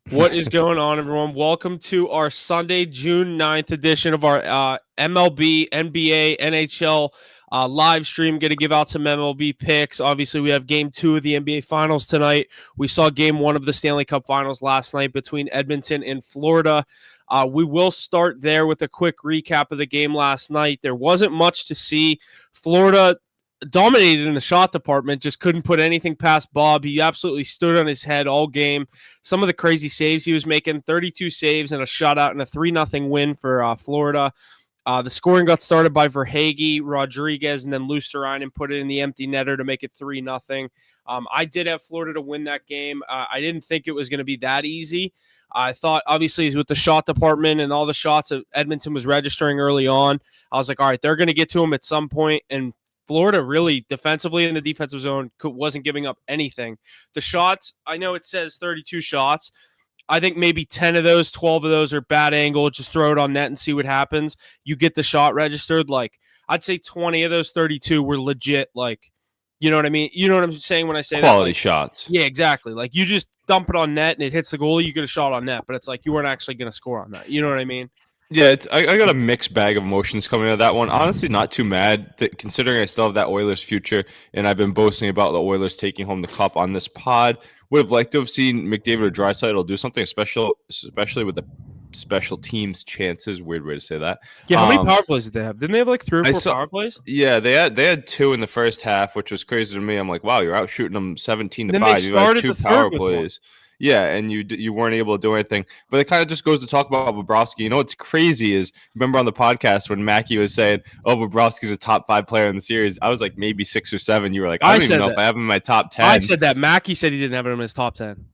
What is going on, everyone? Welcome to our Sunday, June 9th edition of our MLB, NBA, NHL live stream. Going to give out some MLB picks. Obviously, we have game 2 of the NBA Finals tonight. We saw game 1 of the Stanley Cup Finals last night between Edmonton and Florida. We will start there with a quick recap of the game last night. There wasn't much to see. Florida dominated in the shot department, just couldn't put anything past Bob. He absolutely stood on his head all game. Some of the crazy saves he was making, 32 saves and a shutout and a 3-0 win for Florida. The scoring got started by Verhaeghe, Rodriguez, and then Luosterainen put it in the empty netter to make it 3-0. I did have Florida to win that game. I didn't think it was going to be that easy. I thought, obviously, with the shot department and all the shots that Edmonton was registering early on, I was like, all right, they're going to get to him at some point, and Florida really defensively in the defensive zone wasn't giving up anything. The shots, I know it says 32 shots. I think maybe 10 of those, 12 of those are bad angle. Just throw it on net and see what happens. You get the shot registered. Like, I'd say 20 of those 32 were legit, like, you know what I mean? You know what I'm saying when I say quality that? Shots. Yeah, exactly. Like, you just dump it on net and it hits the goalie, you get a shot on net. But it's like you weren't actually going to score on that. You know what I mean? Yeah, I got a mixed bag of emotions coming out of that one. Honestly, not too mad, considering I still have that Oilers future, and I've been boasting about the Oilers taking home the cup on this pod. Would have liked to have seen McDavid or Draisaitl do something special, especially with the special teams chances. Weird way to say that. Yeah, how many power plays did they have? Didn't they have like 3 or 4 power plays? Yeah, they had 2 in the first half, which was crazy to me. I'm like, wow, you're out shooting them 17-5. You had 2 power plays. Yeah, and you weren't able to do anything. But it kind of just goes to talk about Bobrovsky. You know what's crazy is, remember on the podcast when Mackey was saying, oh, Bobrovsky's a top 5 player in the series? I was like, maybe 6 or 7. You were like, I don't even know if I have him in my top 10. I said that. Mackey said he didn't have him in his top 10.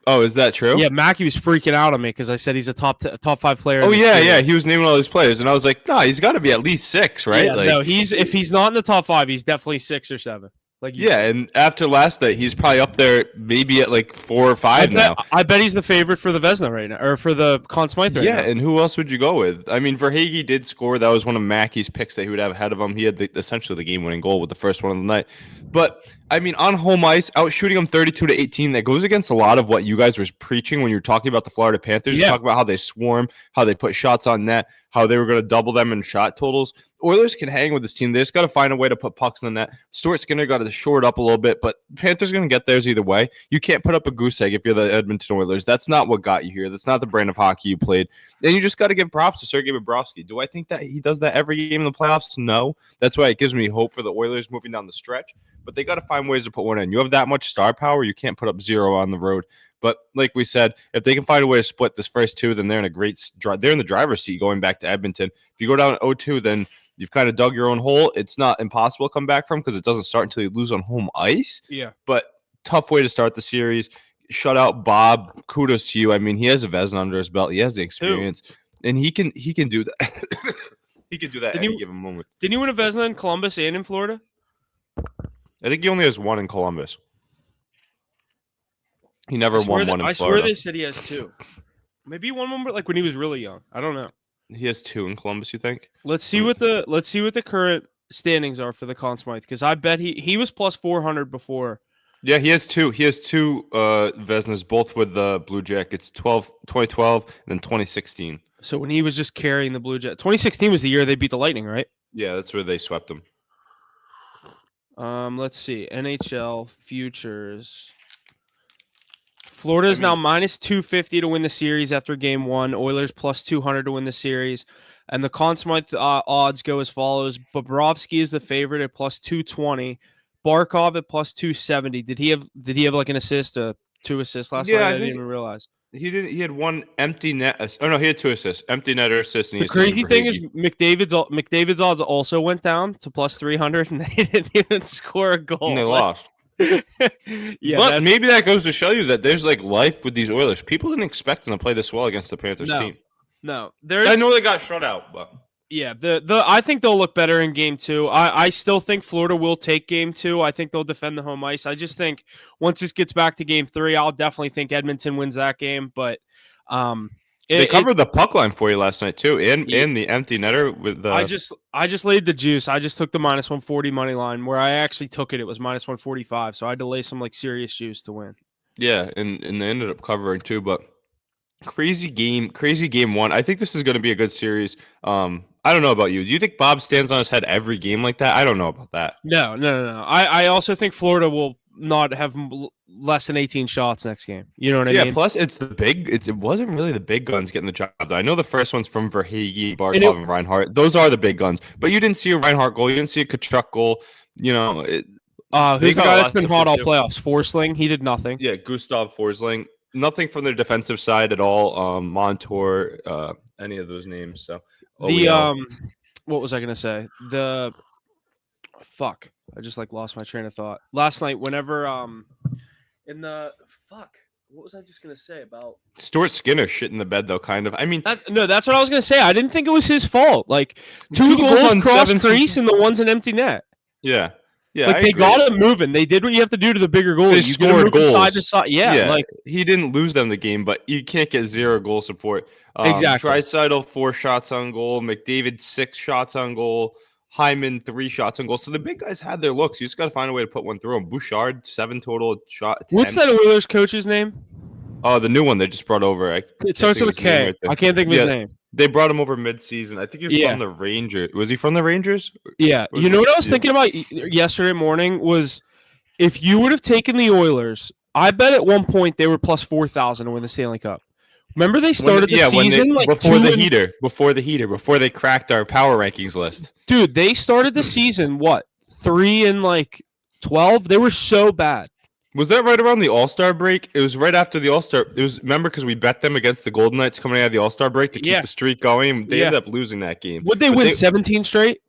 Oh, is that true? Yeah, Mackey was freaking out on me because I said he's a top 5 player. Oh, yeah. He was naming all these players. And I was like, no, he's got to be at least 6, right? Yeah, no, if he's not in the top 5, he's definitely 6 or 7. Like, yeah, and after last night, he's probably up there maybe at like 4 or 5 now. I bet he's the favorite for the Vezina right now, or for the Conn Smythe right now. Yeah, and who else would you go with? I mean, Verhaeghe did score. That was one of Mackey's picks that he would have ahead of him. He had essentially the game-winning goal with the first one of the night. But, I mean, on home ice, out shooting him 32-18, that goes against a lot of what you guys were preaching when you were talking about the Florida Panthers. Yeah. You talk about how they swarm, how they put shots on net, how they were going to double them in shot totals. Oilers can hang with this team. They just got to find a way to put pucks in the net. Stuart Skinner got to short up a little bit, but Panthers going to get theirs either way. You can't put up a goose egg if you're the Edmonton Oilers. That's not what got you here. That's not the brand of hockey you played. And you just got to give props to Sergei Bobrovsky. Do I think that he does that every game in the playoffs? No. That's why it gives me hope for the Oilers moving down the stretch. But they got to find ways to put one in. You have that much star power, you can't put up 0 on the road. But like we said, if they can find a way to split this first 2, then they're in the driver's seat going back to Edmonton. If you go down 0-2, then you've kind of dug your own hole. It's not impossible to come back from because it doesn't start until you lose on home ice. Yeah. But tough way to start the series. Shut out Bob. Kudos to you. I mean, he has a Vezina under his belt. He has the experience. And he can do that. He can do that any given moment. Didn't he win a Vezina in Columbus and in Florida? I think he only has 1 in Columbus. He never won one in Florida. I swear they said he has 2. Maybe he won one, but like when he was really young. I don't know. He has 2 in Columbus, you think? Let's see what the current standings are for the Conn Smythe, because I bet he was plus 400 before. Yeah, he has 2. He has 2 Vezinas, both with the Blue Jackets, 2012 and then 2016. So when he was just carrying the Blue Jackets. 2016 was the year they beat the Lightning, right? Yeah, that's where they swept them. Let's see. NHL futures. Florida is now minus 250 to win the series after game 1. Oilers plus 200 to win the series. And the Conn Smythe odds go as follows. Bobrovsky is the favorite at plus 220. Barkov at plus 270. Did he have like an assist, 2 assists last night? I didn't even realize. He did. He had 1 empty net. Oh no, he had 2 assists. Empty netter assist. The crazy thing is McDavid's odds also went down to plus 300, and they didn't even score a goal. And they lost. Yeah, but maybe that goes to show you that there's like life with these Oilers. People didn't expect them to play this well against the Panthers team. No, I know they got shut out, but yeah, I think they'll look better in game 2. I still think Florida will take game 2. I think they'll defend the home ice. I just think once this gets back to game 3, I'll definitely think Edmonton wins that game. But they covered the puck line for you last night too, and the empty netter with the. I just laid the juice. I just took the minus 140 money line. Where I actually took it, it was minus 145. So I had to lay some like serious juice to win. Yeah, and they ended up covering too, but crazy game one. I think this is going to be a good series. I don't know about you. Do you think Bob stands on his head every game like that? I don't know about that. No. I also think Florida will not have less than 18 shots next game. You know what I Yeah, mean? plus it wasn't really the big guns getting the job done. I know the first one's from Verhaeghe, And Barkov, and Reinhardt. Those are the big guns. But you didn't see a Reinhardt goal. You didn't see a Kachuk goal. They who's the got a guy that's lot been to hot all forgive. playoffs? Forsling. He did nothing. Yeah, Gustav Forsling. Nothing from their defensive side at all. Montour, any of those names. So What was I gonna say? Fuck. I just lost my train of thought. Last night, whenever in the fuck. What was I just gonna say about Stuart Skinner shit in the bed though, kind of. I mean, that's what I was gonna say. I didn't think it was his fault. Like two goals goals on cross 17 crease and the one's an empty net. yeah. Yeah, Like I they agree. got him moving. They did what you have to do to the bigger goal. They You get 'em scored moving side to goals. side. Yeah, like he didn't lose them the game, but you can't get 0 goal support. Exactly. Draisaitl 4 shots on goal, McDavid 6 shots on goal, Hyman 3 shots on goal. So the big guys had their looks. You just got to find a way to put one through them. Bouchard 7 total shot. What's that Oilers coach's name? Oh, the new one they just brought over. It starts with a K. I can't think of his name. They brought him over mid-season. I think he's from the Rangers. Was he from the Rangers? Yeah. You know what I was thinking about yesterday morning was if you would have taken the Oilers, I bet at one point they were plus 4,000 to win the Stanley Cup. Remember they started the season before they cracked our power rankings list. Dude, they started the season 3 and 12. They were so bad. Was that right around the All-Star break? It was right after the All-Star. Remember because we bet them against the Golden Knights coming out of the All-Star break to keep the streak going. They ended up losing that game. Would they win 17 straight?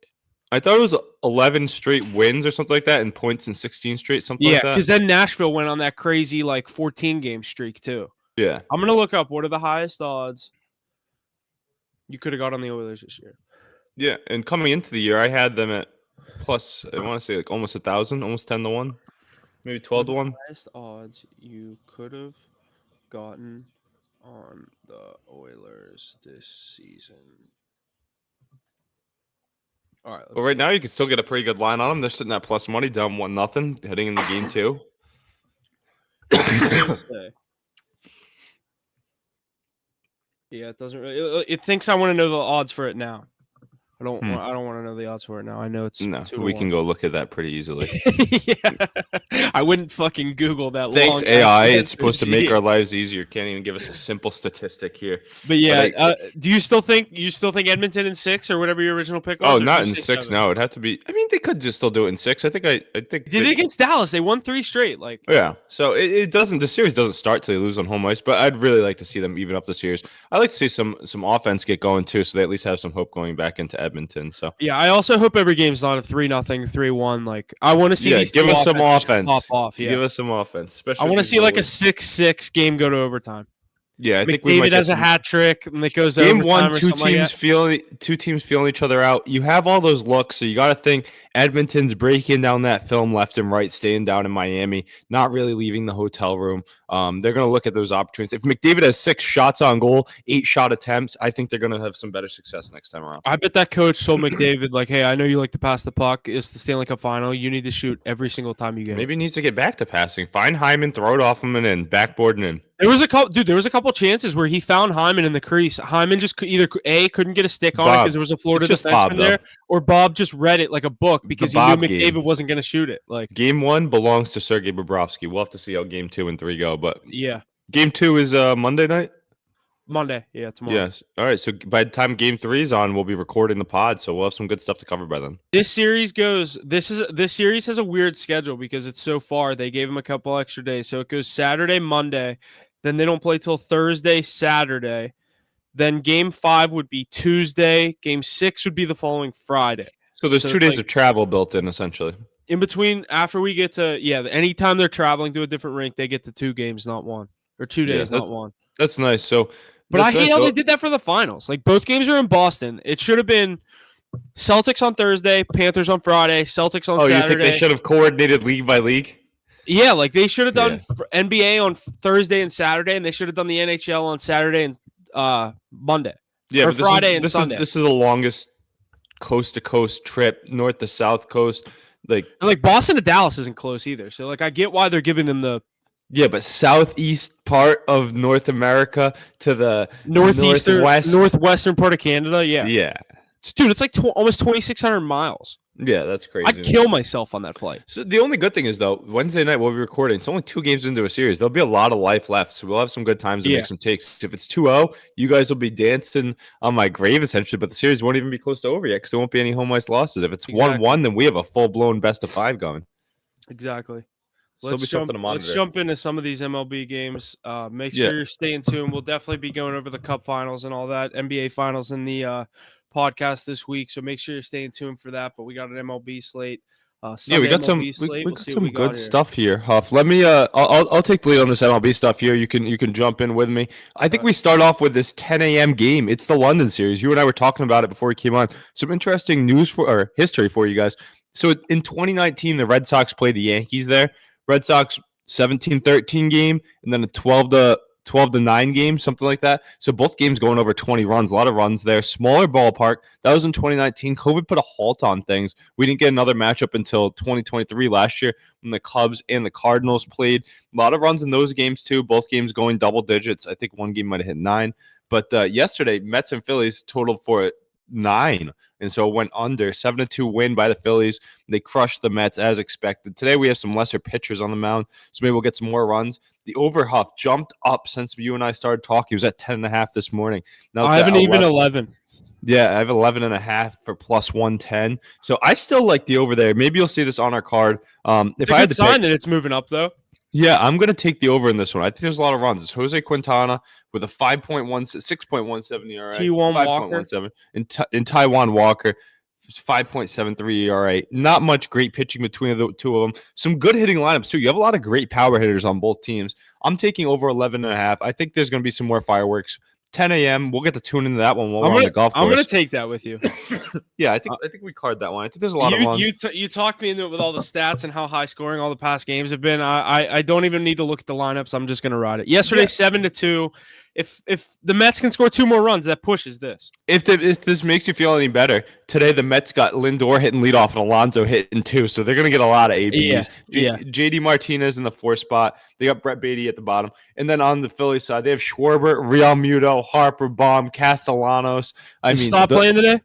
I thought it was 11 straight wins or something like that, and points in 16 straight, something like that. Yeah, because then Nashville went on that crazy 14-game streak too. Yeah. I'm gonna look up what are the highest odds you could have got on the Oilers this year. Yeah, and coming into the year, I had them at plus. I want to say almost 1,000, almost 10 to 1. Maybe 12 to 1. Highest odds you could have gotten on the Oilers this season. All right. Well, right now you can still get a pretty good line on them. They're sitting at plus money, down 1-0, heading into game 2. Yeah, it doesn't really. It thinks I want to know the odds for it now. I don't want to know the odds for it now. I know it's we can go look at that pretty easily. Yeah. I wouldn't fucking Google that. Thanks AI. It's supposed to make our lives easier. Can't even give us a simple statistic here. But yeah, do you still think Edmonton in 6 or whatever your original pick was? Oh, not in 6 now. It'd have to be. I mean, they could just still do it in 6. I think did it against Dallas. They won 3 straight. Yeah. So it doesn't. The series doesn't start till they lose on home ice. But I'd really like to see them even up the series. I like to see some offense get going too, so they at least have some hope going back into Edmonton. So yeah, I also hope every game's not a 3-0, 3-1. I want to see these give us some offense. Pop off. Yeah. Give us some offense. Especially I want to see a 6-6 game go to overtime. Yeah, I think McDavid has a hat trick and it goes game overtime. 1. Two teams feeling each other out. You have all those looks, so you got to think Edmonton's breaking down that film left and right, staying down in Miami, not really leaving the hotel room. They're going to look at those opportunities. If McDavid has 6 shots on goal, 8 shot attempts, I think they're going to have some better success next time around. I bet that coach told McDavid, hey, I know you like to pass the puck. It's the Stanley Cup final. You need to shoot every single time you get it. Maybe he needs to get back to passing. Find Hyman, throw it off him, and in. Backboard and in. There was a couple chances where he found Hyman in the crease. Hyman just either couldn't get a stick on it because there was a Florida defenseman there, or Bob just read it like a book because he knew McDavid wasn't going to shoot it. Game 1 belongs to Sergei Bobrovsky. We'll have to see how game 2 and 3 go, but yeah, game 2 is Monday night. Tomorrow. Yes. All right. So by the time game 3 is on, we'll be recording the pod, so we'll have some good stuff to cover by then. This series has a weird schedule because it's so far. They gave him a couple extra days, so it goes Saturday, Monday. Then they don't play till Thursday, Saturday. Then game 5 would be Tuesday. Game 6 would be the following Friday. So there's 2 days of travel built in, essentially. In between, after we get to, anytime they're traveling to a different rink, they get to 2 games, not 1. Or 2 days, not 1. That's nice. So, but I hate how they did that for the finals. Both games are in Boston. It should have been Celtics on Thursday, Panthers on Friday, Celtics on Saturday. Oh, you think they should have coordinated league by league? Yeah, they should have done NBA on Thursday and Saturday, and they should have done the NHL on Saturday and Monday. Yeah, or Friday and Sunday. This is the longest coast-to-coast trip, north to south coast. Boston to Dallas isn't close either. So, I get why they're giving them the Yeah, but southeast part of North America to the northwest. northwestern part of Canada. Yeah, Yeah. dude, it's like almost 2,600 miles. Yeah, that's crazy. I'd kill myself on that flight. So the only good thing is, though, Wednesday night while we're recording, it's only 2 games into a series. There'll be a lot of life left, so we'll have some good times to make some takes. If it's 2-0, you guys will be dancing on my grave, essentially, but the series won't even be close to over yet because there won't be any home ice losses. If it's 1-1, then we have a full-blown best-of-5 going. Exactly. So let's jump into some of these MLB games. Make sure you're staying tuned. We'll definitely be going over the Cup Finals and all that, NBA Finals in the podcast this week. So make sure you're staying tuned for that. But we got an MLB slate. We got some good stuff here, Huff. Let me I'll take the lead on this MLB stuff here. You can jump in with me. I think we start off with this 10 a.m. game. It's the London series. You and I were talking about it before we came on. Some interesting news or history for you guys. So in 2019, the Red Sox played the Yankees there. Red Sox 17-13 game, and then a 12-9 game, something like that. So both games going over 20 runs, a lot of runs there. Smaller ballpark. That was in 2019. COVID put a halt on things. We didn't get another matchup until 2023 last year when the Cubs and the Cardinals played. A lot of runs in those games too. Both games going double digits. I think one game might have hit 9. But yesterday, Mets and Phillies totaled for 9, and so it went under. 7-2 win by the Phillies. They crushed the Mets as expected. Today we have some lesser pitchers on the mound, so maybe we'll get some more runs. The over, Huff, jumped up since you and I started talking. It was at 10.5 this morning. Now I have an even 11. Yeah, I have 11.5 for plus 110. So I still like the over there. Maybe you'll see this on our card. It's a good sign that it's moving up, though. Yeah, I'm going to take the over in this one. I think there's a lot of runs. It's Jose Quintana with a 6.17 ERA. T1 Walker. And Taiwan Walker, 5.73 ERA. Not much great pitching between the two of them. Some good hitting lineups, too. You have a lot of great power hitters on both teams. I'm taking over 11.5. I think there's going to be some more fireworks. 10 a.m. We'll get to tune into that one while we're on the golf course. I'm going to take that with you. Yeah, I think we card that one. I think there's a lot of runs. You talked me into it with all the stats and how high scoring all the past games have been. I don't even need to look at the lineups. I'm just going to ride it. Yesterday, 7-2. If the Mets can score 2 more runs, that pushes this. If this makes you feel any better, today the Mets got Lindor hitting leadoff and Alonso hitting 2, so they're going to get a lot of ABs. JD Martinez in the 4th spot. They got Brett Beatty at the bottom. And then on the Phillies side, they have Schwarber, Real Muto, Harper, Baum, Castellanos. Stott playing today?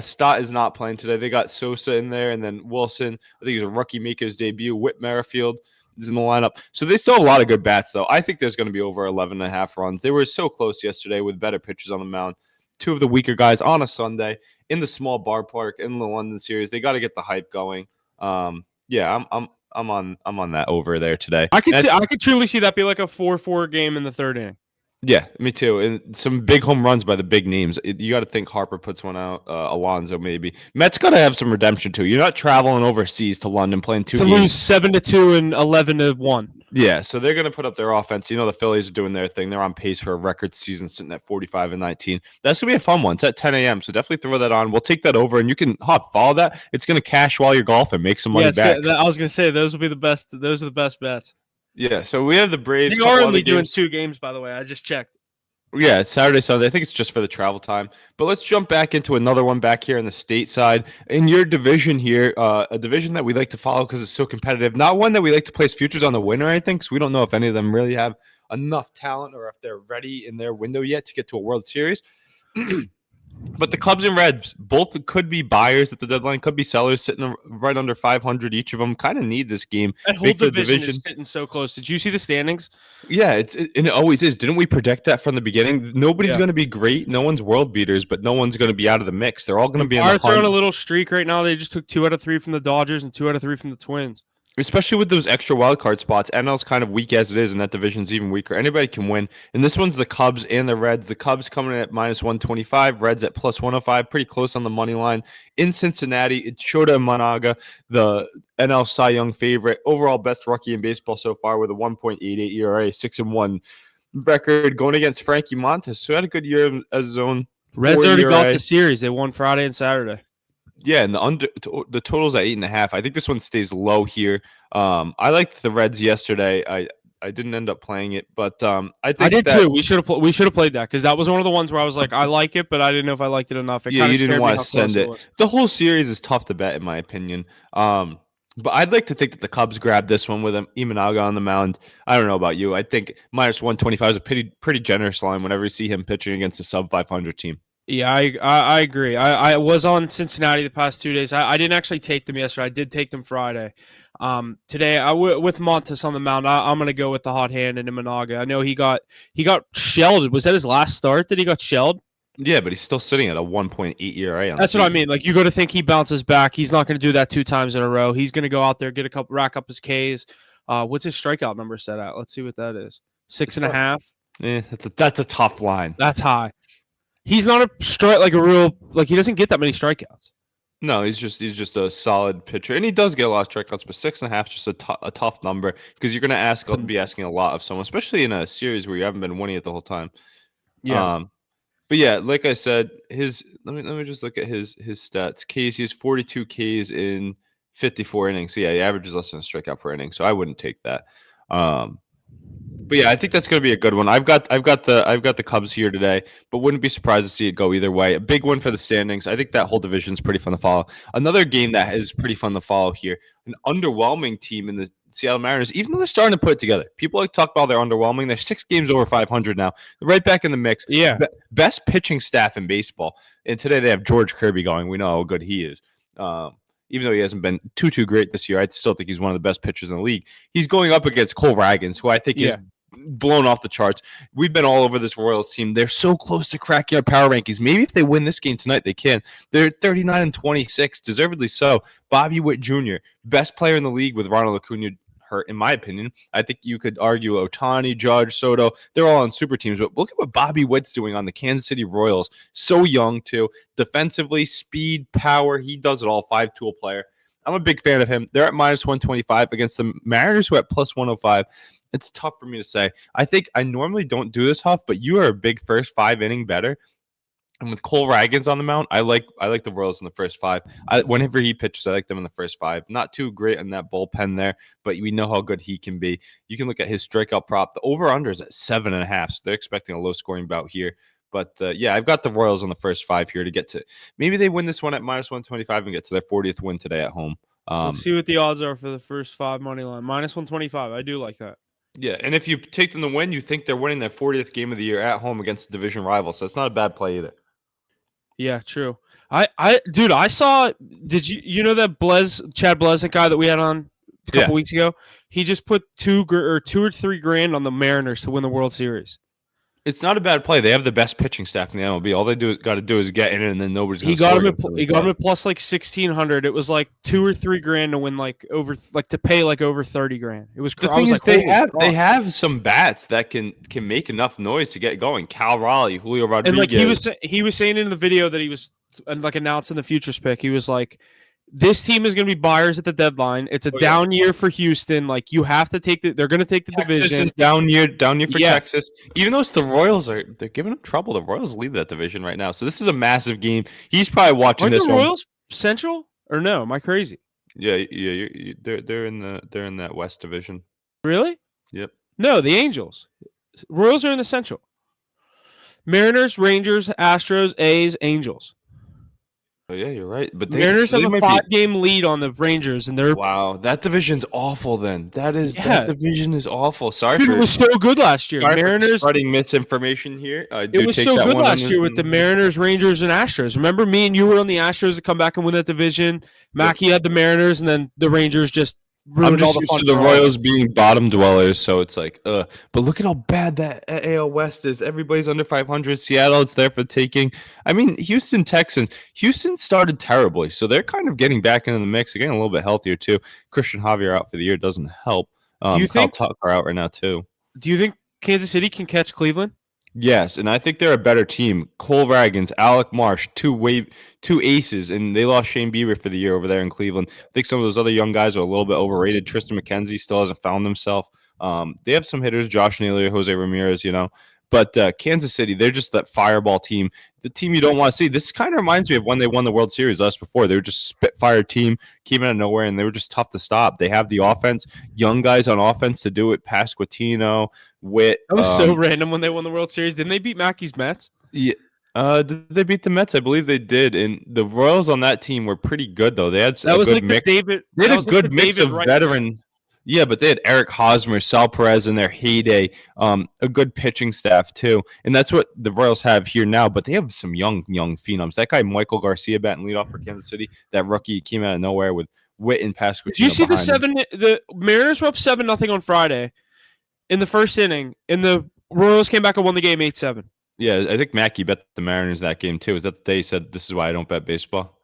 Stott is not playing today. They got Sosa in there, and then Wilson. I think he's a rookie making his debut. Whit Merrifield is in the lineup. So they still have a lot of good bats, though. I think there's going to be over 11.5 runs. They were so close yesterday with better pitchers on the mound. 2 of the weaker guys on a Sunday in the small bar park in the London series. They got to get the hype going. Yeah, I'm on that over there today. I could truly see that be like a 4-4 game in the 3rd inning. Yeah, me too. And some big home runs by the big names. You got to think Harper puts one out. Alonso maybe. Mets got to have some redemption too. You're not traveling overseas to London playing 2 games. To lose 7-2 and 11-1. Yeah, so they're going to put up their offense. You know the Phillies are doing their thing. They're on pace for a record season, sitting at 45-19. That's going to be a fun one. It's at 10 a.m., so definitely throw that on. We'll take that over, and you can follow that. It's going to cash while you're golfing, make some money back. I was going to say, those will be the best. Those are the best bets. Yeah, so we have the Braves. You are only doing 2 games, by the way. I just checked. Yeah, it's Saturday, Sunday. I think it's just for the travel time. But let's jump back into another one back here in the state side. In your division here, a division that we like to follow because it's so competitive. Not one that we like to place futures on the winner, I think, because we don't know if any of them really have enough talent or if they're ready in their window yet to get to a World Series. But the Cubs and Reds both could be buyers at the deadline, could be sellers sitting right under 500 each of them. Kind of need this game. That whole division is sitting so close. Did you see the standings? Yeah, it always is. Didn't we predict that from the beginning? Nobody's going to be great. No one's world beaters, but no one's going to be out of the mix. They're all going to be in the Pirates are on a little streak right now. They just took 2 out of 3 from the Dodgers and 2 out of 3 from the Twins. Especially with those extra wild card spots. NL's kind of weak as it is, and that division's even weaker. Anybody can win. And this one's the Cubs and the Reds. The Cubs coming in at minus 125, Reds at plus 105, pretty close on the money line. In Cincinnati, it's Shota Imanaga, the NL Cy Young favorite, overall best rookie in baseball so far with a 1.88 ERA, 6-1 record, going against Frankie Montas, who had a good year as his own. Reds already got the series. They won Friday and Saturday. Yeah, and the total's at 8.5. I think this one stays low here. I liked the Reds yesterday. I didn't end up playing it, but I did too. We should have played that because that was one of the ones where I was like, I like it, but I didn't know if I liked it enough. You didn't want to send it. The whole series is tough to bet, in my opinion. But I'd like to think that the Cubs grabbed this one with Imanaga on the mound. I don't know about you. I think minus 125 is a pretty generous line whenever you see him pitching against a sub 500 team. Yeah, I agree. I was on Cincinnati the past 2 days. I didn't actually take them yesterday. I did take them Friday. Today, with Montes on the mound, I'm going to go with the hot hand and Imanaga. I know he got shelled. Was that his last start that he got shelled? Yeah, but he's still sitting at a 1.8 ERA. That's what I mean. Like, you got to think he bounces back. He's not going to do that 2 times in a row. He's going to go out there, get a couple, rack up his Ks. What's his strikeout number set at? Let's see what that is. 6.5. Yeah, that's a tough line. That's high. He's not a he doesn't get that many strikeouts. No, he's just a solid pitcher, and he does get a lot of strikeouts. But 6.5 is just a tough number because you're going to be asking a lot of someone, especially in a series where you haven't been winning it the whole time. Yeah. But yeah, like I said, let me just look at his stats. Ks, he has 42 Ks in 54 innings. So yeah, he averages less than a strikeout per inning. So I wouldn't take that. But yeah, I think that's going to be a good one. I've got the Cubs here today, but wouldn't be surprised to see it go either way. A big one for the standings. I think that whole division is pretty fun to follow. Another game that is pretty fun to follow here. An underwhelming team in the Seattle Mariners, even though they're starting to put it together. People like talk about they're underwhelming. They're 6 games over 500 now. They're right back in the mix. Yeah. Best pitching staff in baseball. And today they have George Kirby going. We know how good he is. Even though he hasn't been too great this year, I still think he's one of the best pitchers in the league. He's going up against Cole Ragans, who I think is blown off the charts. We've been all over this Royals team. They're so close to cracking our power rankings. Maybe if they win this game tonight, they can. They're 39-26, deservedly so. Bobby Witt Jr., best player in the league with Ronald Acuna hurt, in my opinion. I think you could argue Ohtani, Judge, Soto. They're all on super teams, but look at what Bobby Witt's doing on the Kansas City Royals. So young, too. Defensively, speed, power. He does it all. 5-tool player. I'm a big fan of him. They're at minus 125 against the Mariners, who are at plus 105. It's tough for me to say. I think I normally don't do this, Huff, but you are a big first 5-inning better. And with Cole Ragans on the mound, I like the Royals in the first 5. Whenever he pitches, I like them in the first 5. Not too great in that bullpen there, but we know how good he can be. You can look at his strikeout prop. The over-under is at 7.5, so they're expecting a low-scoring bout here. But, yeah, I've got the Royals in the first 5 here to get to. Maybe they win this one at minus 125 and get to their 40th win today at home. Let's see what the odds are for the first 5 money line. Minus 125. I do like that. Yeah, and if you take them to win, you think they're winning their 40th game of the year at home against a division rival, so it's not a bad play either. Yeah, true. I saw. Did you know that Chad Blesnik guy that we had on a couple weeks ago? He just put $2 or $3 grand on the Mariners to win the World Series. It's not a bad play. They have the best pitching staff in the MLB. All they got to do is get in it, and then nobody's going to. He got him at plus like 1,600. It was like $2 or $3 grand to win to pay over 30 grand. It was. The thing is, they have some bats that can make enough noise to get going. Cal Raleigh, Julio Rodriguez, and he was saying in the video that he was announcing the futures pick. He was like, this team is going to be buyers at the deadline. It's a down year for Houston. You have to take they're going to take the division. Texas is down year for Texas. Even though it's the Royals, they're giving them trouble. The Royals lead that division right now. So this is a massive game. He's probably watching this one. Aren't the Royals Central? Or no? Am I crazy? Yeah. They're in that West division. Really? Yep. No, the Angels. Royals are in the Central. Mariners, Rangers, Astros, A's, Angels. Oh, yeah, you're right. But Mariners have a 5-game lead on the Rangers, and they're that division's awful. Then that division is awful. Sorry, it was so good last year. Mariners spreading misinformation here. It was so good last year with the Mariners, Rangers, and Astros. Remember, me and you were on the Astros to come back and win that division. Mackey had the Mariners, and then the Rangers just. I'm just used to the Royals being bottom dwellers, so it's like, But look at how bad that AL West is. Everybody's under 500. Seattle, it's there for taking. I mean, Houston Texans. Houston started terribly, so they're kind of getting back into the mix. They're getting a little bit healthier, too. Christian Javier out for the year doesn't help. Do you think Kyle Tucker out right now, too. Do you think Kansas City can catch Cleveland? Yes, and I think they're a better team. Cole Ragans, Alec Marsh, two aces, and they lost Shane Bieber for the year over there in Cleveland. I think some of those other young guys are a little bit overrated. Tristan McKenzie still hasn't found himself. They have some hitters, Josh Naylor, Jose Ramirez, But Kansas City, they're just that fireball team, the team you don't want to see. This kind of reminds me of when they won the World Series last before. They were just spitfire team, came out of nowhere, and they were just tough to stop. They have the offense, young guys on offense to do it. Pasquantino, Witt. That was so random when they won the World Series. Didn't they beat Mackey's Mets? Yeah, Did they beat the Mets? I believe they did. And the Royals on that team were pretty good, though. They had That a was good like the mix. David. They had That a was like the good mix David of Wright. veteran. Yeah, but they had Eric Hosmer, Sal Perez in their heyday. A good pitching staff too, and that's what the Royals have here now. But they have some young phenoms. That guy Michael Garcia batting leadoff for Kansas City. That rookie came out of nowhere with Witt and Did you Pasquantino see behind him. the Mariners were up 7-0 on Friday in the first inning, and the Royals came back and won the game 8-7. Yeah, I think Mackey bet the Mariners that game too. Is that the day he said, "This is why I don't bet baseball"?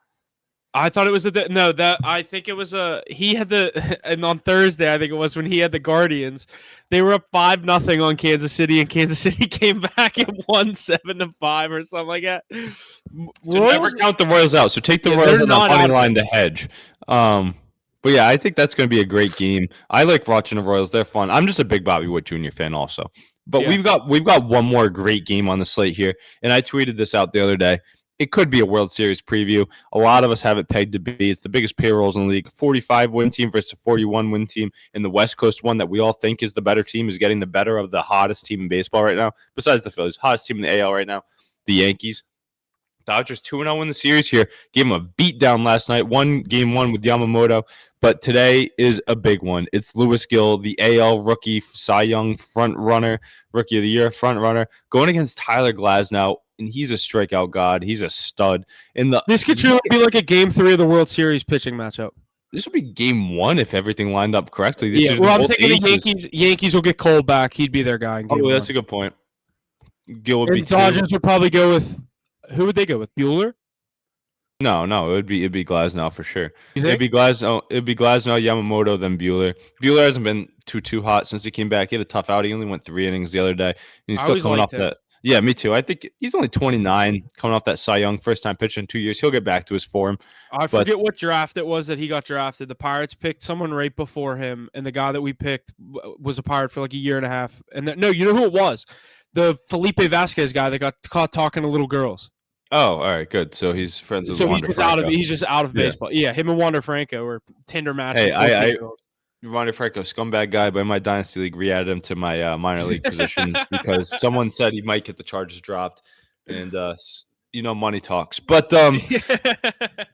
I thought it was I think it was he had and on Thursday I think it was when he had the Guardians, they were up 5-0 on Kansas City, and Kansas City came back and won 7-5 or something like that. So never count the Royals out. So take the Royals on the money line to hedge. But yeah, I think that's going to be a great game. I like watching the Royals; they're fun. I'm just a big Bobby Witt Jr. fan, also. But Yeah. we've got one more great game on the slate here, and I tweeted this out the other day. It could be a World Series preview. A lot of us have it pegged to be. It's the biggest payrolls in the league. 45 win team versus a 41 win team. And the West Coast one that we all think is the better team is getting the better of the hottest team in baseball right now. Besides the Phillies, hottest team in the AL right now, the Yankees. Dodgers 2-0 in the series here. Gave them a beat down last night. Game one with Yamamoto. But today is a big one. It's Lewis Gill, the AL rookie Cy Young front runner, rookie of the year front runner, going against Tyler Glasnow. And he's a strikeout god. He's a stud. This could truly be like a Game 3 of the World Series pitching matchup. This would be game one if everything lined up correctly. I'm thinking the Yankees will get Cole back. He'd be their guy in game one. That's a good point. Gill would be Dodgers would probably go with who would they go with? Bueller? No, it'd be Glasnow for sure. It'd be Glasnow, Yamamoto, then Bueller. Bueller hasn't been too hot since he came back. He had a tough out. He only went 3 innings the other day. And he's still coming off that. Yeah, me too. I think he's only 29, coming off that Cy Young, first time pitching in 2 years. He'll get back to his form. I forget what draft it was that he got drafted. The Pirates picked someone right before him, and the guy that we picked was a Pirate for like a year and a half. And no, you know who it was? The Felipe Vasquez guy that got caught talking to little girls. Oh, all right, good. So he's friends with Wander Franco. He's just out of baseball. Yeah, him and Wander Franco were Tinder match. Hey, Wander Franco, scumbag guy, but in my Dynasty League, re-added him to my minor league positions because someone said he might get the charges dropped, and money talks. But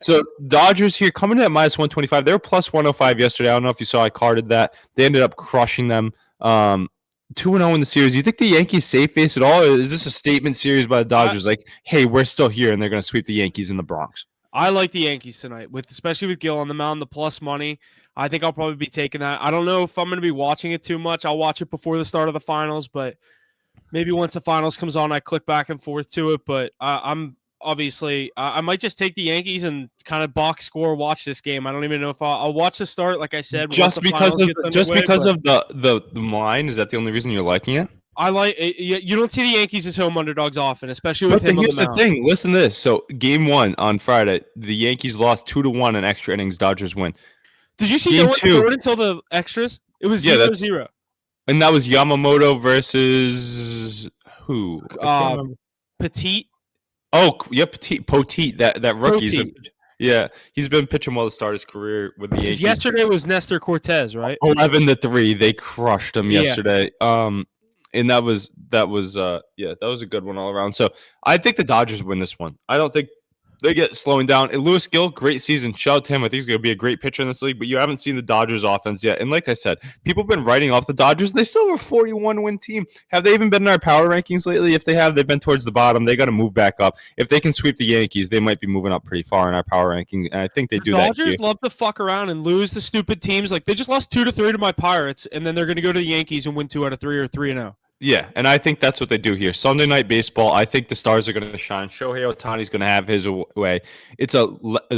so Dodgers here coming in at minus 125. They were plus 105 yesterday. I don't know if you saw. I carded that. They ended up crushing them. 2-0 in the series. Do you think the Yankees save face at all? Or is this a statement series by the Dodgers? Like, hey, we're still here, and they're going to sweep the Yankees in the Bronx. I like the Yankees tonight, especially with Gill on the mound, the plus money. I think I'll probably be taking that. I don't know if I'm going to be watching it too much. I'll watch it before the start of the finals, but maybe once the finals comes on, I click back and forth to it. But I'm obviously I might just take the Yankees and kind of box score watch this game. I don't even know if I'll watch the start. Like I said, just because of the line. Is that the only reason you're liking it? I like it. You don't see the Yankees as home underdogs often, especially with him on the mound. Here's the thing. Listen to this. So game one on Friday, the Yankees lost 2-1 in extra innings. Dodgers win. Did you see no one threw it until the extras? It was 0-0. And that was Yamamoto versus who? Petit. Oh, yeah, Poteet, that rookie. He's been pitching well to start his career with the Yankees. Yesterday was Nestor Cortez, right? 11-3. They crushed him yesterday. And that was a good one all around. So I think the Dodgers win this one. I don't think they get slowing down. And Lewis Gill, great season. Shout out to him. I think he's going to be a great pitcher in this league, but you haven't seen the Dodgers offense yet. And like I said, people have been writing off the Dodgers. They still have a 41-win team. Have they even been in our power rankings lately? If they have, they've been towards the bottom. They got to move back up. If they can sweep the Yankees, they might be moving up pretty far in our power ranking. And I think they do that. Dodgers love to fuck around and lose the stupid teams. Like they just lost 2-3 to my Pirates, and then they're going to go to the Yankees and win 2 out of 3 or 3-0. Yeah, and I think that's what they do here. Sunday night baseball, I think the stars are going to shine. Shohei Ohtani's going to have his way. It's a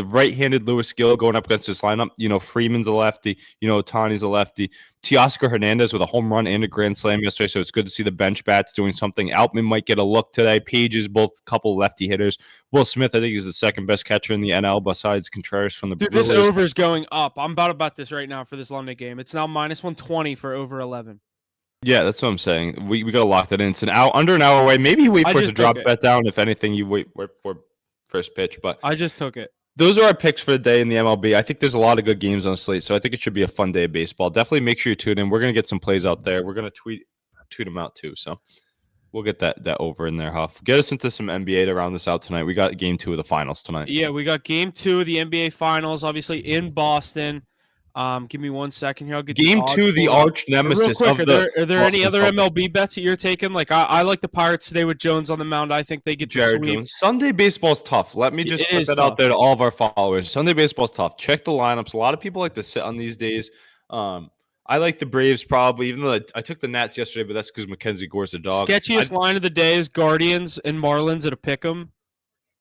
right-handed Lewis Gill going up against this lineup. Freeman's a lefty. Ohtani's a lefty. Teoscar Hernandez with a home run and a grand slam yesterday, so it's good to see the bench bats doing something. Outman might get a look today. Page is both couple lefty hitters. Will Smith, I think, is the second best catcher in the NL besides Contreras from the Brewers. This over is going up. I'm about this right now for this London game. It's now minus 120 for over 11. Yeah, that's what I'm saying. We got to lock that in. It's under an hour away. Maybe you wait for it to drop bet down. If anything, you wait for first pitch. But I just took it. Those are our picks for the day in the MLB. I think there's a lot of good games on the slate, so I think it should be a fun day of baseball. Definitely make sure you tune in. We're going to get some plays out there. We're going to tweet them out too. So We'll get that over in there, Huff. Get us into some NBA to round this out tonight. We got game 2 of the finals tonight. Yeah, we got game 2 of the NBA finals, obviously in Boston. Give me 1 second here. I'll get Game the odds 2, the pulled up. arch Real nemesis quick, of are the there any Boston other Celtics. MLB bets that you're taking? Like I like the Pirates today with Jones on the mound. I think they get the Jared sweep. Jones. Sunday baseball's tough. Let me just put that out there to all of our followers. Sunday baseball's tough. Check the lineups. A lot of people like to sit on these days. I like the Braves probably, even though I took the Nats yesterday, but that's because Mackenzie Gore's a dog. Sketchiest line of the day is Guardians and Marlins at a pick'em.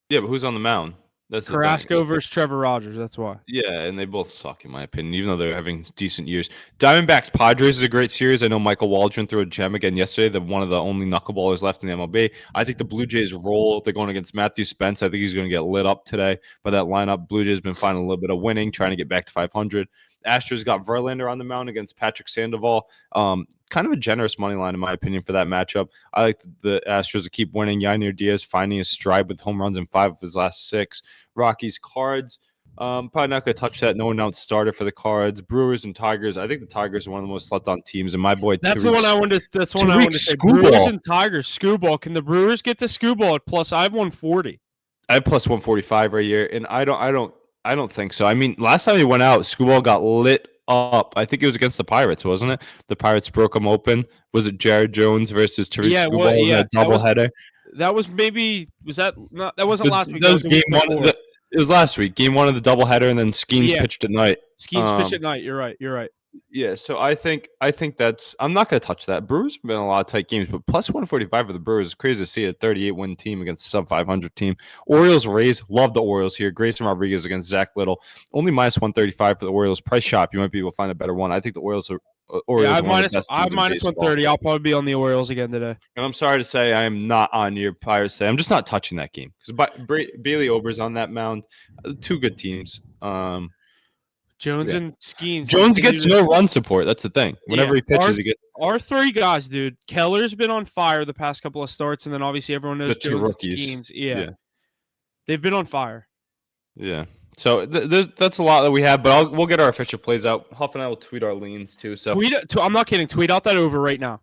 Yeah, but who's on the mound? That's the Carrasco versus Trevor Rogers. That's why. Yeah, and they both suck in my opinion, even though they're having decent years. Diamondbacks Padres is a great series. I know Michael Waldron threw a gem again yesterday. One of the only knuckleballers left in the MLB. I think the Blue Jays roll. They're going against Matthew Spence. I think he's going to get lit up today by that lineup. Blue Jays been finding a little bit of winning, trying to get back to 500. Astros got Verlander on the mound against Patrick Sandoval. Kind of a generous money line, in my opinion, for that matchup. I like the Astros to keep winning. Yainer Diaz finding his stride with home runs in 5 of his last 6. Rockies, Cards. Probably not going to touch that. No announced starter for the Cards. Brewers and Tigers. I think the Tigers are one of the most slept on teams. And my boy, that's the one I wanted. That's one I wanted to say. Brewers and Tigers. Skewball. Can the Brewers get to Skewball at plus? I have 140. I have plus 145 right here, and I don't think so. I mean, last time he went out, Skewball got lit up. I think it was against the Pirates, wasn't it? The Pirates broke him open. Was it Jared Jones versus Tariq Skewball in a doubleheader? That was maybe. Was that not? That wasn't last week. That was game 1. It was last week, game 1 of the doubleheader, and then Skeens pitched at night. Skeens pitched at night. You're right. Yeah, so I think that's. I'm not going to touch that. Brewers have been in a lot of tight games, but plus 145 for the Brewers is crazy to see a 38-win team against a sub-500 team. Orioles, Rays, love the Orioles here. Grayson Rodriguez against Zach Little, only minus 135 for the Orioles. Price shop, you might be able to find a better one. I think the Orioles are. I have minus 130. I'll probably be on the Orioles again today. And I'm sorry to say I am not on your Pirates today. I'm just not touching that game because Bailey Ober's on that mound. 2 good teams. Jones and Skeens. Jones gets no run support. That's the thing. Whenever he pitches, he gets. Our 3 guys, dude. Keller's been on fire the past couple of starts, and then obviously everyone knows Jones and Skeens. Yeah. They've been on fire. Yeah. So that's a lot that we have, but we'll get our official plays out. Huff and I will tweet our leans too. So I'm not kidding. Tweet out that over right now.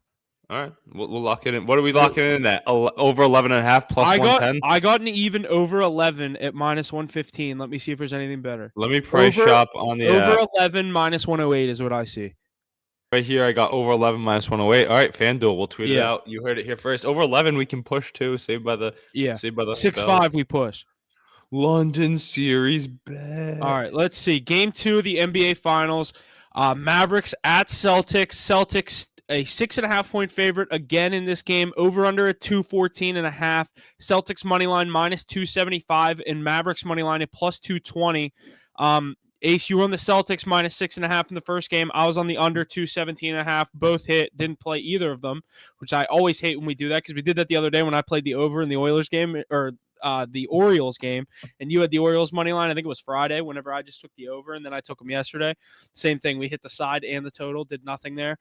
All right, we'll lock it in. What are we locking in at? Over 11.5 plus 110. I got an even over 11 at minus 115. Let me see if there's anything better. Let me price shop on the over 11 minus 108 is what I see. Right here, I got over 11 minus 108. All right, FanDuel, we'll tweet it out. You heard it here first. Over 11, we can push too. Saved by the 6-5 we push. London series bet. All right, let's see. Game 2 of the NBA Finals. Mavericks at Celtics. Celtics a 6.5 point favorite again in this game. Over under at 214.5. Celtics money line minus 275 and Mavericks money line at plus 220. Ace, you were on the Celtics minus 6.5 in the first game. I was on the under 217.5. Both hit. Didn't play either of them, which I always hate when we do that because we did that the other day when I played the over in the Oilers game or the Orioles game, and you had the Orioles money line. I think it was Friday whenever I just took the over, and then I took them yesterday. Same thing. We hit the side and the total. Did nothing there.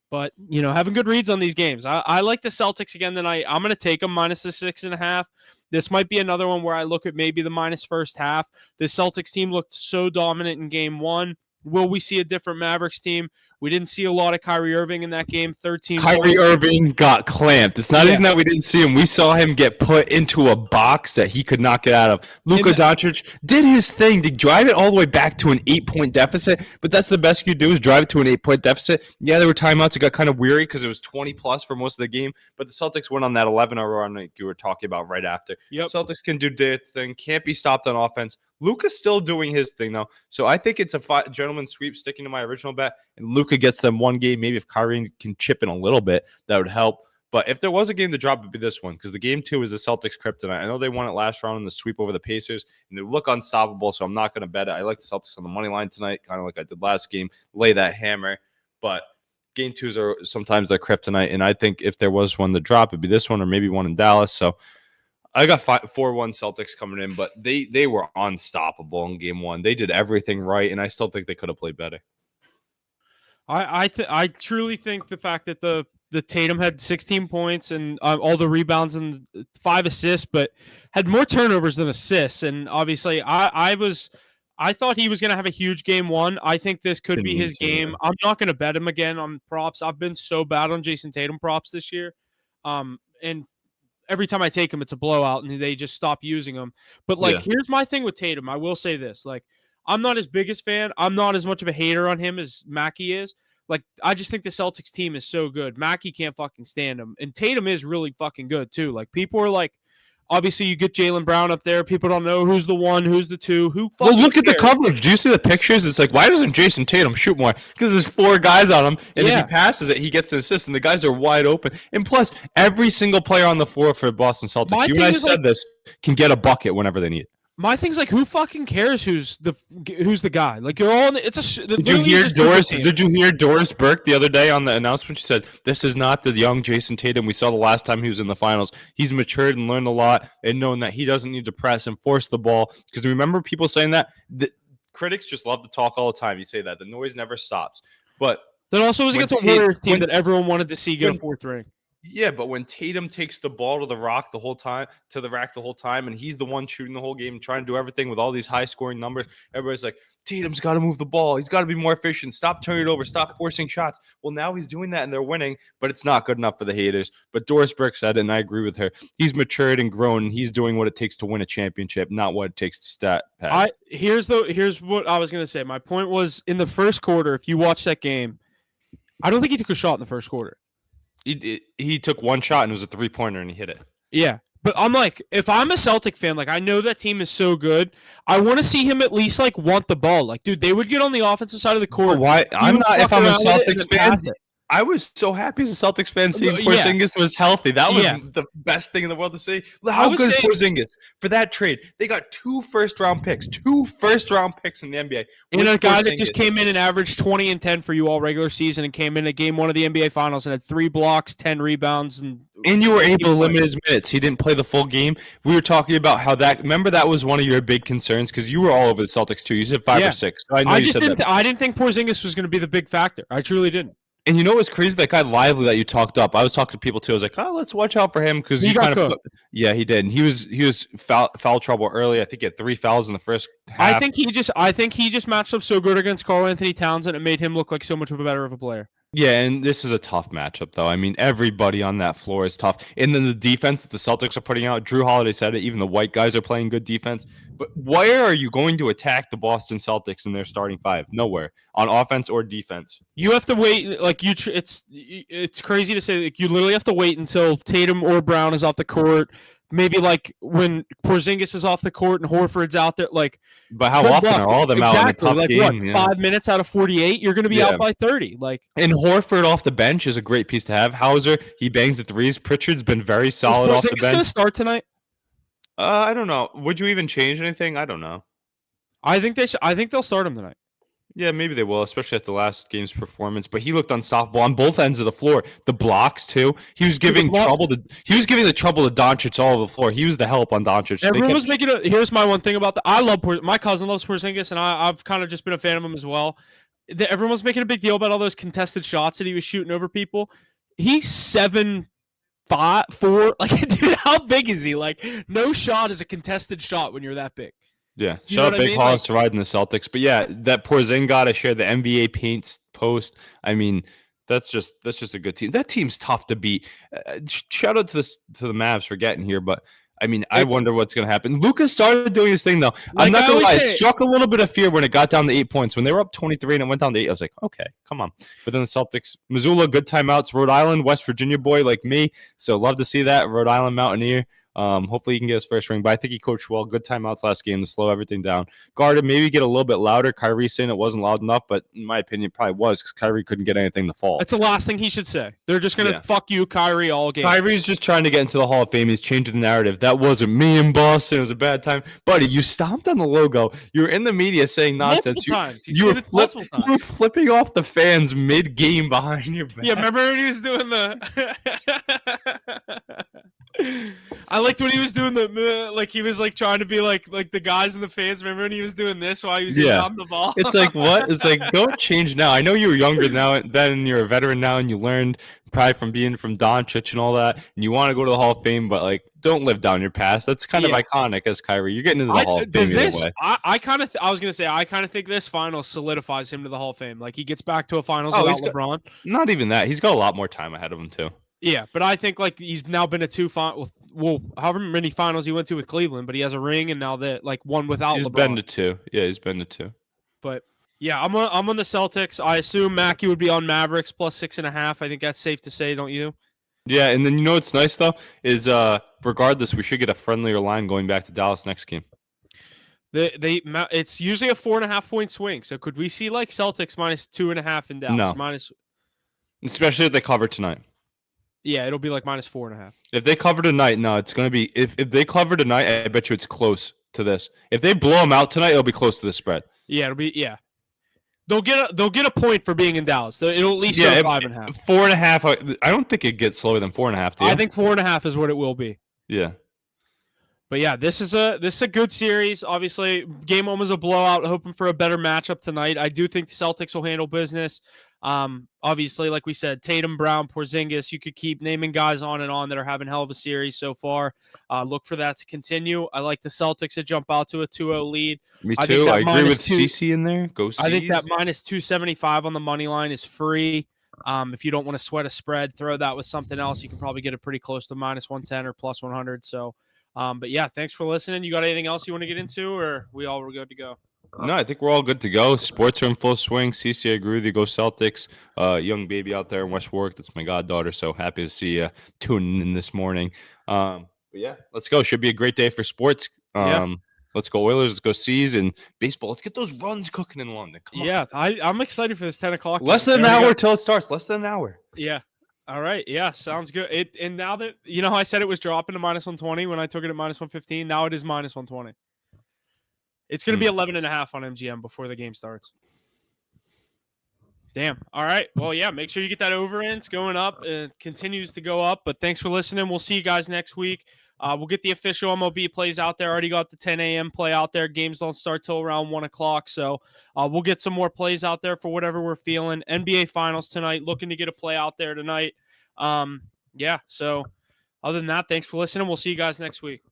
But, having good reads on these games. I like the Celtics again tonight. I'm going to take them minus the 6.5. This might be another one where I look at maybe the minus first half. The Celtics team looked so dominant in game 1. Will we see a different Mavericks team? We didn't see a lot of Kyrie Irving in that game. 13. Kyrie Irving got clamped. It's not even that we didn't see him. We saw him get put into a box that he could not get out of. Luka Doncic did his thing to drive it all the way back to an 8-point deficit, but that's the best you could do is drive it to an 8-point deficit. Yeah, there were timeouts. It got kind of weary because it was 20-plus for most of the game, but the Celtics went on that 11-hour run like you were talking about right after. Yep. Celtics can do their thing, can't be stopped on offense. Luka's still doing his thing, though. So I think it's a gentleman's sweep sticking to my original bet, and Luka gets them one game. Maybe if Kyrie can chip in a little bit, that would help. But if there was a game to drop, it would be this one because the game 2 is the Celtics kryptonite. I know they won it last round in the sweep over the Pacers, and they look unstoppable, so I'm not going to bet it. I like the Celtics on the money line tonight, kind of like I did last game, lay that hammer. But game 2s are sometimes their kryptonite, and I think if there was one to drop, it'd be this one or maybe one in Dallas. So I got 4-1 Celtics coming in, but they were unstoppable in game 1. They did everything right, and I still think they could have played better. I truly think the fact that the Tatum had 16 points and all the rebounds and 5 assists, but had more turnovers than assists. And obviously, I thought he was going to have a huge game 1. I think this could be his game. I'm not going to bet him again on props. I've been so bad on Jason Tatum props this year. And every time I take him, it's a blowout, and they just stop using him. But like, Yeah. here's my thing with Tatum. I will say this: like, I'm not his biggest fan. I'm not as much of a hater on him as Mackey is. Like, I just think the Celtics team is so good. Mackey can't fucking stand him, and Tatum is really fucking good too. Like, people are like, obviously, you get Jaylen Brown up there. People don't know who's the one, who's the two, who fucking Well, look at the cares? coverage. Do you see the pictures? It's like, why doesn't Jason Tatum shoot more? Because there's 4 guys on him, and if Yeah. he passes it, he gets an assist, and the guys are wide open. And plus, every single player on the floor for Boston Celtics, My you and thing I is, said like- this, can get a bucket whenever they need it. My thing's like, who fucking cares who's the guy? Like, you're all. It's a. Did you hear Doris Burke the other day on the announcement? She said, "This is not the young Jason Tatum we saw the last time he was in the finals. He's matured and learned a lot, and known that he doesn't need to press and force the ball." Because remember people saying that the critics just love to talk all the time. You say that the noise never stops, but That also was when against a Tatum- Warriors team when- that everyone wanted to see get a when- 4th ring. yeah, but when Tatum takes the ball to the rack the whole time, and he's the one shooting the whole game, trying to do everything with all these high scoring numbers, everybody's like, Tatum's got to move the ball. He's got to be more efficient. Stop turning it over. Stop forcing shots. Well, now he's doing that and they're winning, but it's not good enough for the haters. But Doris Burke said it, and I agree with her. He's matured and grown, and he's doing what it takes to win a championship, not what it takes to stat pad. Here's what I was gonna say. My point was, in the first quarter, if you watch that game, I don't think he took a shot in the first quarter. He took one shot and it was a 3-pointer and he hit it. Yeah. But I'm like, if I'm a Celtic fan, like, I know that team is so good. I want to see him at least like want the ball. Like, dude, they would get on the offensive side of the court. Why? I'm not. If I'm a Celtics fan, fan, I was so happy as a Celtics fan seeing Yeah. Porzingis was healthy. That was Yeah. the best thing in the world to see. I How was good is saying- Porzingis for that trade? They got 2 first-round picks. 2 first-round picks in the NBA. and with a guy that just Porzingis. came in and averaged 20 and 10 for you all regular season, and came in at game 1 of the NBA Finals and had 3 blocks, 10 rebounds, and And you were able to limit his minutes. He didn't play the full game. We were talking about how that. Remember, that was one of your big concerns because you were all over the Celtics too. You said 5 Yeah. or 6. So I know I you just said didn't. that. I didn't think Porzingis was going to be the big factor. I truly didn't. And you know what's crazy? That guy Lively that you talked up. I was talking to people too. I was like, oh, let's watch out for him because He he got kind of. cooked. Yeah, he did. And he was foul trouble early. I think he had 3 fouls in the first half. I think he just matched up so good against Karl Anthony Towns, and it made him look like so much of a better of a player. Yeah, and this is a tough matchup, though. I mean, everybody on that floor is tough. And then the defense that the Celtics are putting out, Drew Holiday said it, even the white guys are playing good defense. But where are you going to attack the Boston Celtics in their starting 5? Nowhere. On offense or defense. You have to wait. Like it's crazy to say. Like, you literally have to wait until Tatum or Brown is off the court. Maybe like when Porzingis is off the court and Horford's out there. Like, But how good often luck. are all of them out in a tough like game? what? Yeah. 5 minutes out of 48, you're going to be Yeah. out by 30. Like, And Horford off the bench is a great piece to have. Hauser, he bangs the threes. Pritchard's been very solid off is the Porzingis going to bench. start tonight? I don't know. Would you even change anything? I don't know. I think they should. I think they'll start him tonight. Yeah, maybe they will, especially after the last game's performance. But he looked unstoppable on both ends of the floor. The blocks too. He was giving trouble to. He was giving the trouble to Doncic all over the floor. He was the help on Doncic. Everyone was making a. Here's my one thing about that. I love my cousin loves Porzingis, and I've kind of just been a fan of him as well. Everyone was making a big deal about all those contested shots that he was shooting over people. He's 7'4". Like, dude, how big is he? Like, no shot is a contested shot when you're that big. Yeah, You know shout out what I Big mean? Hollis riding the Celtics. But yeah, that Porzingis shared the NBA paints post. I mean, that's just a good team. That team's tough to beat. Shout out to the Mavs for getting here, but I mean, I wonder what's going to happen. Luka started doing his thing though. I'm not going to lie, it struck a little bit of fear when it got down to 8 points. When they were up 23 and it went down to 8, I was like, okay, come on. But then the Celtics, Missoula, good timeouts. Rhode Island, West Virginia boy like me, so love to see that. Rhode Island Mountaineer. Hopefully he can get his first ring, but I think he coached well. Good timeouts last game to slow everything down. Guarded, maybe get a little bit louder. Kyrie saying it wasn't loud enough, but in my opinion, it probably was because Kyrie couldn't get anything to fall. That's the last thing he should say. They're just gonna fuck you, Kyrie, all game. Kyrie's just trying to get into the Hall of Fame. He's changing the narrative. That wasn't me in Boston. It was a bad time. Buddy, you stomped on the logo. You were in the media saying nonsense. You were flipping off the fans mid-game behind your back. Yeah, remember when he was doing the... I liked when he was doing the like he was like trying to be like the guys in the fans. Remember when he was doing this while he was on the ball? It's like what? It's like don't change now. I know you were younger now, then you're a veteran now, and you learned probably from being from Doncic and all that, and you want to go to the Hall of Fame, but like don't live down your past. That's kind of iconic as Kyrie. You're getting into the Hall of Fame either way. I was gonna say I kind of think this finals solidifies him to the Hall of Fame. Like he gets back to a finals without LeBron. Not even that. He's got a lot more time ahead of him too. Yeah, but I think like he's now been to however many finals he went to with Cleveland, but he has a ring and now that like one without He's LeBron. been to 2. Yeah, he's been to 2. But yeah, I'm on the Celtics. I assume Mackey would be on Mavericks plus 6.5. I think that's safe to say, don't you? Yeah, and then you know what's nice though is regardless, we should get a friendlier line going back to Dallas next game. It's usually a 4.5 point swing. So could we see like Celtics minus 2.5 in Dallas? No. Especially if they cover tonight. Yeah, it'll be like minus 4.5. If they cover tonight, no, it's going to be if they cover tonight, I bet you it's close to this. If they blow them out tonight, it'll be close to the spread. Yeah, They'll get a point for being in Dallas. It'll at least go 5.5. 4.5. I don't think it gets slower than 4.5. I think 4.5 is what it will be. Yeah. But yeah, this is a good series. Obviously, game 1 was a blowout. Hoping for a better matchup tonight. I do think the Celtics will handle business. Obviously, like we said, Tatum, Brown, Porzingis. You could keep naming guys on and on that are having hell of a series so far. Look for that to continue. I like the Celtics to jump out to a 2-0 lead. Me too. I agree with CC in there. Go C's. I think that minus 275 on the money line is free. If you don't want to sweat a spread, throw that with something else. You can probably get it pretty close to minus 110 or plus 100. So. But yeah, thanks for listening. You got anything else you want to get into, or we all were good to go? No, I think we're all good to go. Sports are in full swing. CC, I agree with you. Go Celtics. Young baby out there in West Warwick. That's my goddaughter. So happy to see you tuning in this morning. But yeah, let's go. Should be a great day for sports. Let's go Oilers. Let's go C's and baseball. Let's get those runs cooking in London. Come on. I'm excited for this 10 o'clock. Less than an hour till it starts. Less than an hour. Yeah. All right. Yeah, sounds good. And now that how I said it was dropping to minus 120 when I took it at minus 115, now it is minus 120. It's going to be 11.5 on MGM before the game starts. Damn. All right. Well, yeah, make sure you get that over in. It's going up. It continues to go up. But thanks for listening. We'll see you guys next week. We'll get the official MLB plays out there. Already got the 10 a.m. play out there. Games don't start till around 1 o'clock. So we'll get some more plays out there for whatever we're feeling. NBA Finals tonight. Looking to get a play out there tonight. So other than that, thanks for listening. We'll see you guys next week.